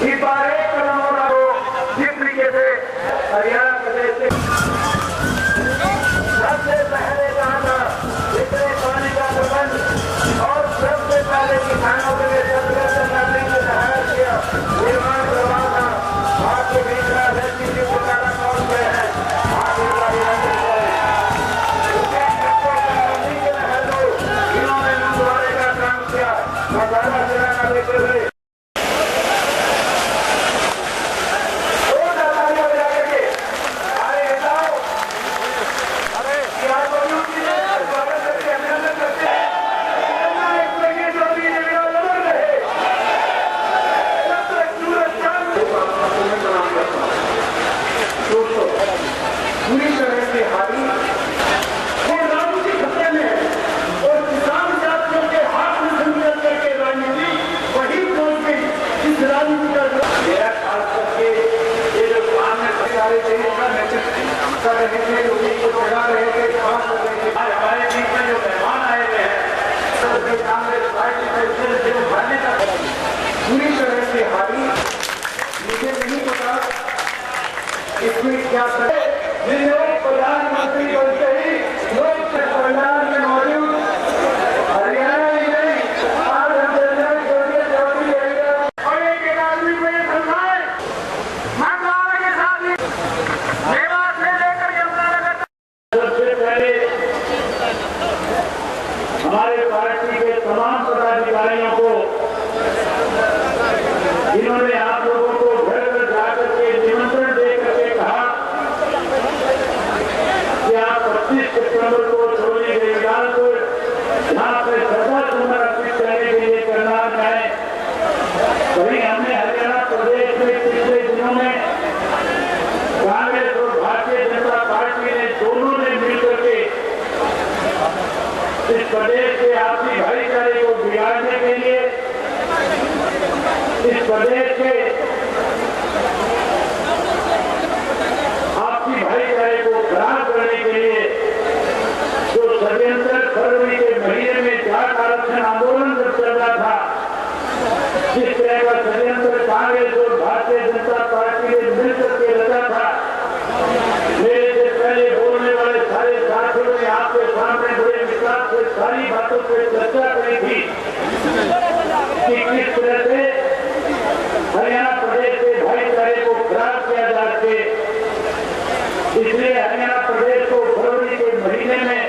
इस बार 1 कदम और आगे जिस तरीके से हरियाणा प्रदेश से सबसे पहले कहा था इतने पानी का प्रबंध और सबसे पहले किसानों के लिए सबसे करने की सहायता किया निर्माण करवाना आपके बीच में किसी प्रकार का कौन है इन्होंने मंगवाने का काम किया मसाला चलाना लेते हुए पूरी तरह से हावी वो राजनीति खतरे में और किसान जातियों के हाथ में संकलन करके राजनीति वही पहुंच गई इस राजनीति का मेरा खास करके ये जो सामने सारे देश का नेतृत्व कर रहे थे जो को चढ़ा रहे थे काम कर रहे थे आज हमारे बीच में जो मेहमान आए हुए हैं कांग्रेस पार्टी का उठाने का पूरी तरह से हावी मुझे नहीं पता इसमें क्या करे प्रधानमंत्री बनते ही लोक कल्याण में मौजूद हरियाणा ही नहीं और एक आदमी को ये समझाए मंगलवार के साथ ही देवास से लेकर यमुनानगर सबसे पहले हमारे पार्टी के तमाम पदाधिकारियों को जिन्होंने आप लोगों को घर घर जाकर के निमंत्रण दे करके कहा 25 सितंबर को छोड़ी गई गाल को यहाँ पे श्रद्धा सुमन अर्पित करने के लिए करना चाहे वही हमने हरियाणा प्रदेश में पिछले दिनों में कांग्रेस और भारतीय जनता पार्टी ने दोनों ने मिलकर के इस प्रदेश के आपसी भाईचारे को बिगाड़ने के लिए इस प्रदेश के आपसी भाईचारे को खराब करने के लिए जो षड्यंत्र फरवरी के महीने में जाट आरक्षण आंदोलन जब चल रहा था जिस तरह का षड्यंत्र कांग्रेस और भारतीय जनता पार्टी ने मिलकर के रचा था मेरे से पहले बोलने वाले सारे साथियों ने आपके सामने बड़े विकास से सारी बातों पर चर्चा करी थी कि किस तरह से हरियाणा प्रदेश के भाईचारे को खराब किया जा सके इसलिए हरियाणा प्रदेश को फरवरी के महीने में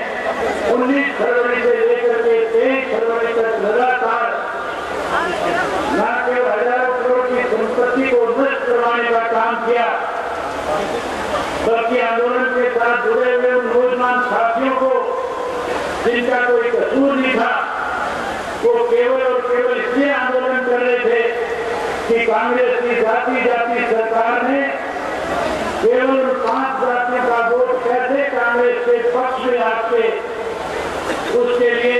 19 फरवरी से लेकर के 23 फरवरी तक लगातार न केवल हजारों करोड़ की संपत्ति को नष्ट करवाने का काम किया बल्कि आंदोलन के साथ जुड़े हुए उन नौजवान साथियों को जिनका कोई कसूर नहीं था वो केवल और केवल इसलिए आंदोलन कर रहे थे कि कांग्रेस की जाति सरकार ने केवल 5 जातियों का वोट कैसे कांग्रेस के पक्ष में आके उसके लिए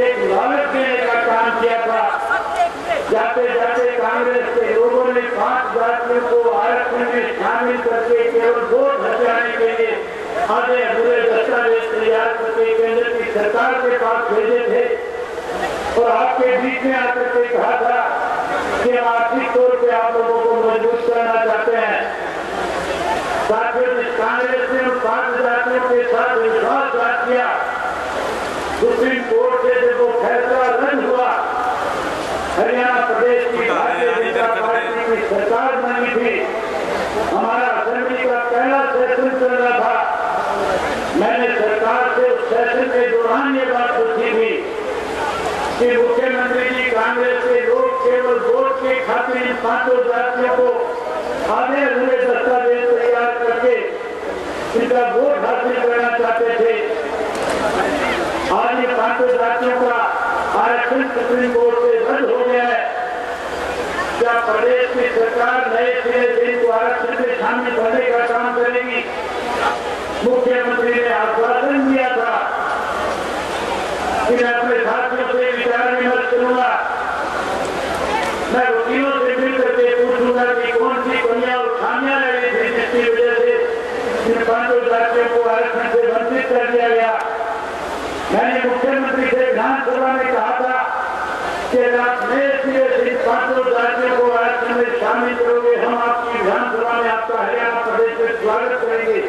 एक लालच देने का काम किया था जाते जाते कांग्रेस के लोगों ने 5 जातियों को आरक्षण में शामिल करके केवल वोट हटाने के लिए आधे अधूरे दस्तावेज तैयार करके केंद्र की सरकार के पास भेजे थे और आपके बीच में आकर के कहा था कि हम आर्थिक तौर पर आप लोगों को मजबूत करना चाहते हैं साथियों कांग्रेस ने 5 जातियों के साथ विश्वासघात किया सुप्रीम कोर्ट से जब वो फैसला रद्द हुआ हरियाणा प्रदेश की भारतीय जनता पार्टी की सरकार बनी थी हमारा असेंबली का पहला सेशन चल रहा था मैंने सरकार से उस सेशन के दौरान ये बात पूछी थी कि मुख्यमंत्री जी कांग्रेस के लोग केवल वोट के खातिर इन 5 जातियों को आधे अधूरे दस्तावेज तैयार करके इनका वोट हासिल करना चाहते थे आज ये 5 जातियों का आरक्षण सुप्रीम कोर्ट से रद्द हो गया है क्या प्रदेश की सरकार नए सिरे से इनको आरक्षण में शामिल करने का काम करेगी मुख्यमंत्री ने आश्वासन दिया था कि मैं अपने साथियों से विचार विमर्श करूंगा मैं वकीलों से मिलकर के पूछूंगा कि कौन सी कमियां और खामियां लगी थी जिसकी वजह से इन 5 जातियों को आरक्षण से वंचित कर दिया गया मैंने मुख्यमंत्री से विधानसभा में कहा था कि आप नए सिरे से 5 जातियों को में शामिल करोगे, हम आपकी विधानसभा में आपका हरियाणा प्रदेश में स्वागत करेंगे।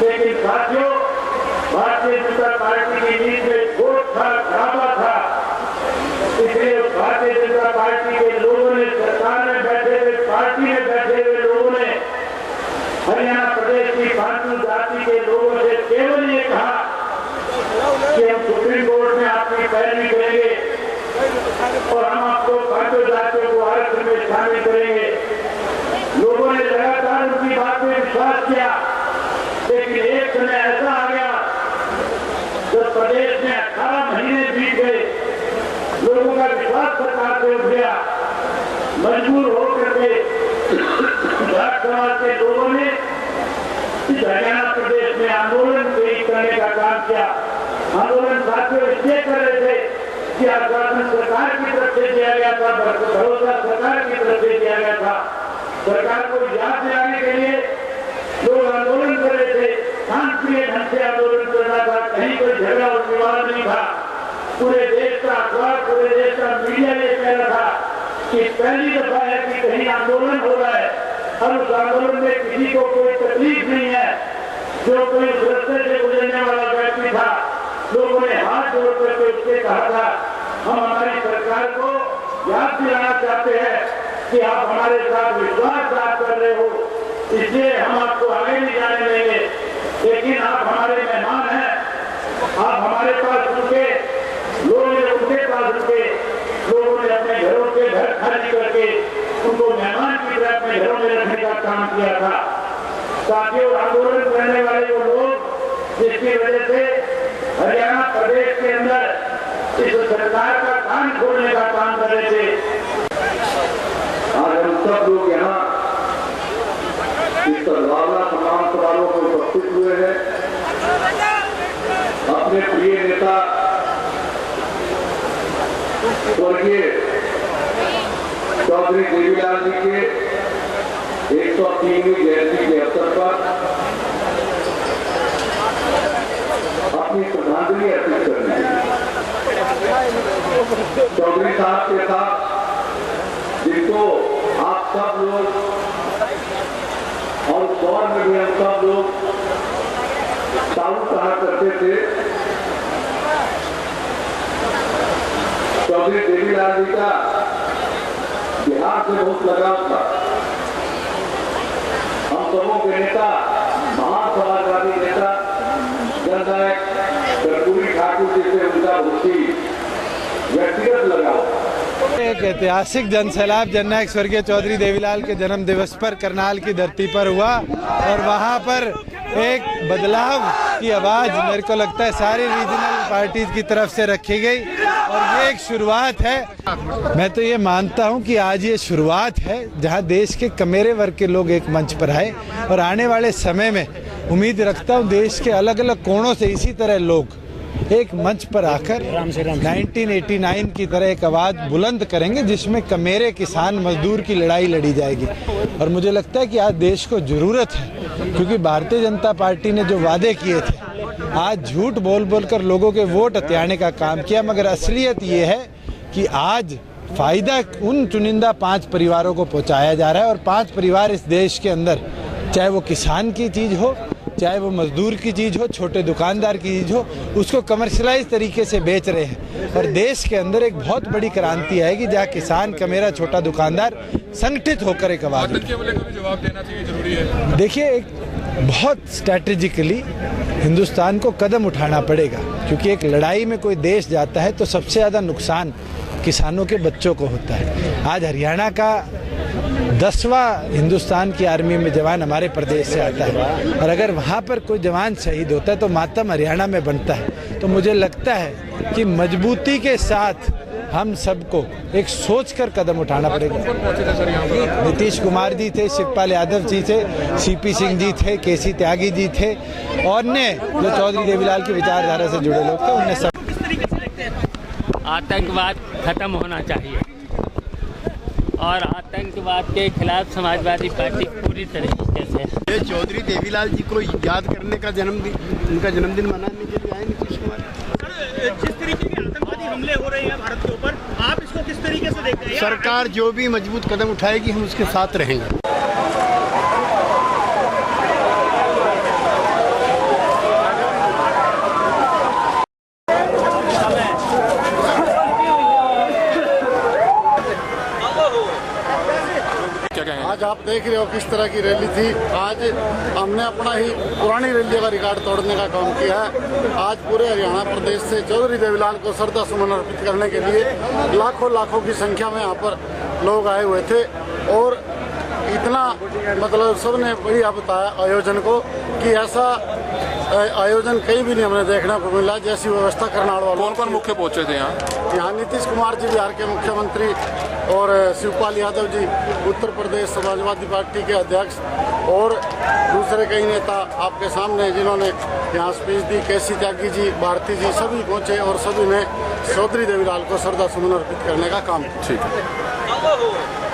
लेकिन साथियों, भारतीय जनता पार्टी की नीति में खोट था, खराबा था, इसलिए भारतीय जनता पार्टी के लोगों ने, सरकार में बैठे हुए, पार्टी में बैठे हुए लोगों ने हरियाणा प्रदेश की पांचों जाति के लोगों से केवल ये कहा कि हम सुप्रीम कोर्ट में आपकी पैरवी करेंगे और हम आपको पांचों जातियों को आरक्षण में शामिल करेंगे। लोगों ने लगातार उनकी बात में विश्वास किया, लेकिन एक समय ऐसा आ गया जब प्रदेश में 18 महीने बीत गए, लोगों का विश्वास सरकार से उठ गया। मजबूर होकर के जाट समाज के लोगों ने इस हरियाणा प्रदेश में आंदोलन करने का काम किया। आंदोलन साथियों इसलिए कर रहे थे कि आश्वासन सरकार की तरफ से दिया गया था, भरोसा सरकार की तरफ से दिया गया था। सरकार को याद दिलाने के लिए लोग आंदोलन कर रहे थे, शांतिप्रिय ढंग से आंदोलन करना था, कहीं कोई झगड़ा और विवाद नहीं था। पूरे देश का अखबार, पूरे देश का मीडिया ये कह रहा था कि पहली दफा है कि कहीं आंदोलन हो रहा है और उस आंदोलन में किसी को कोई तकलीफ नहीं है। जो कोई उस रास्ते से गुजरने वाला व्यक्ति था, लोगों ने हाथ जोड़ करके उससे कहा था, हम हमारी सरकार को याद दिलाना चाहते हैं कि आप हमारे साथ विश्वासघात कर रहे हो, इसलिए हम आपको आगे नहीं जाने देंगे। लेकिन आप हमारे मेहमान हैं, आप हमारे पास रुके। लोगों ने उनके पास रुके, लोगों ने अपने घरों के घर खाली करके उनको मेहमान की तरह अपने घरों में रखने का काम किया था। साथियों, आंदोलन करने वाले वो लोग जिसकी वजह से हरियाणा प्रदेश के अंदर इस सरकार का कान खोलने का काम कर रहे थे, आज हम सब लोग यहाँ इस सद्भावना तमाम सवालों को उपस्थित हुए हैं। अपने प्रिय नेता स्वर्गीय चौधरी देवीलाल जी के 103वीं जयंती के अवसर पर अपनी श्रद्धांजलि अर्पित करने चौधरी साहब के साथ, जिनको आप सब लोग और उस दौर में भी हम सब लोग साहू कहा करते थे, चौधरी देवीलाल जी का बिहार से बहुत लगाव था। हम सबों के नेता, महान समाजवादी नेता जननायक कर्पूरी ठाकुर जी से उनका बहुत ही व्यक्तिगत लगाव। एक ऐतिहासिक जनसैलाब जननायक स्वर्गीय चौधरी देवीलाल के जन्म दिवस पर करनाल की धरती पर हुआ और वहाँ पर एक बदलाव की आवाज़ मेरे को लगता है सारी रीजनल पार्टीज की तरफ से रखी गई और ये एक शुरुआत है। मैं तो ये मानता हूँ कि आज ये शुरुआत है जहाँ देश के कमेरे वर्ग के लोग एक मंच पर आए और आने वाले समय में उम्मीद रखता हूँ देश के अलग अलग कोणों से इसी तरह लोग एक मंच पर आकर 1989 की तरह एक आवाज़ बुलंद करेंगे जिसमें कमेरे किसान मजदूर की लड़ाई लड़ी जाएगी। और मुझे लगता है कि आज देश को ज़रूरत है, क्योंकि भारतीय जनता पार्टी ने जो वादे किए थे आज झूठ बोल बोल कर लोगों के वोट हथियाने का काम किया, मगर असलियत ये है कि आज फ़ायदा उन चुनिंदा 5 परिवारों को पहुँचाया जा रहा है और 5 परिवार इस देश के अंदर, चाहे वो किसान की चीज़ हो, चाहे वो मजदूर की चीज़ हो, छोटे दुकानदार की चीज़ हो, उसको कमर्शलाइज तरीके से बेच रहे हैं। और देश के अंदर एक बहुत बड़ी क्रांति आएगी जहाँ किसान, कमेरा, छोटा दुकानदार संगठित होकर एक आवाज़ जवाब देना चाहिए, जरूरी है। देखिए, एक बहुत स्ट्रैटेजिकली हिंदुस्तान को कदम उठाना पड़ेगा, क्योंकि एक लड़ाई में कोई देश जाता है तो सबसे ज़्यादा नुकसान किसानों के बच्चों को होता है। आज हरियाणा का 10वां हिंदुस्तान की आर्मी में जवान हमारे प्रदेश से आता है और अगर वहाँ पर कोई जवान शहीद होता है तो मातम हरियाणा में बनता है। तो मुझे लगता है कि मजबूती के साथ हम सबको एक सोचकर कदम उठाना पड़ेगा। नीतीश कुमार जी थे, शिवपाल यादव जी थे, सीपी सिंह जी थे, केसी त्यागी जी थे और ने जो चौधरी देवीलाल की विचारधारा से जुड़े लोग थे, उनने सब। आतंकवाद खत्म होना चाहिए और आतंकवाद के खिलाफ समाजवादी पार्टी पूरी तरीके से। चौधरी देवीलाल जी को याद करने का उनका जन्मदिन मनाने के लिए आए नीतीश कुमार। जिस तरीके के आतंकवादी हमले हो रहे हैं भारत के ऊपर, आप इसको किस तरीके से देखते हैं? सरकार जो भी मजबूत कदम उठाएगी हम उसके साथ रहेंगे। क्या कहेंगे? आज आप देख रहे हो किस तरह की रैली थी। आज हमने अपना ही पुरानी रैली का रिकॉर्ड तोड़ने का काम किया है। आज पूरे हरियाणा प्रदेश से चौधरी देवीलाल को श्रद्धा सुमन अर्पित करने के लिए लाखों की संख्या में यहाँ पर लोग आए हुए थे और इतना मतलब सबने बढ़िया बताया आयोजन को कि ऐसा आयोजन कहीं भी नहीं हमने देखने को मिला जैसी व्यवस्था करनाल वालों। कौन कौन मुख्य पहुंचे थे यहाँ? नीतीश कुमार जी बिहार के मुख्यमंत्री और शिवपाल यादव जी उत्तर प्रदेश समाजवादी पार्टी के अध्यक्ष और दूसरे कई नेता आपके सामने जिन्होंने यहाँ स्पीच दी, केसी त्यागी जी, भारती जी, सभी पहुंचे और सभी ने चौधरी देवीलाल को श्रद्धा सुमन अर्पित करने का काम किया। ठीक है।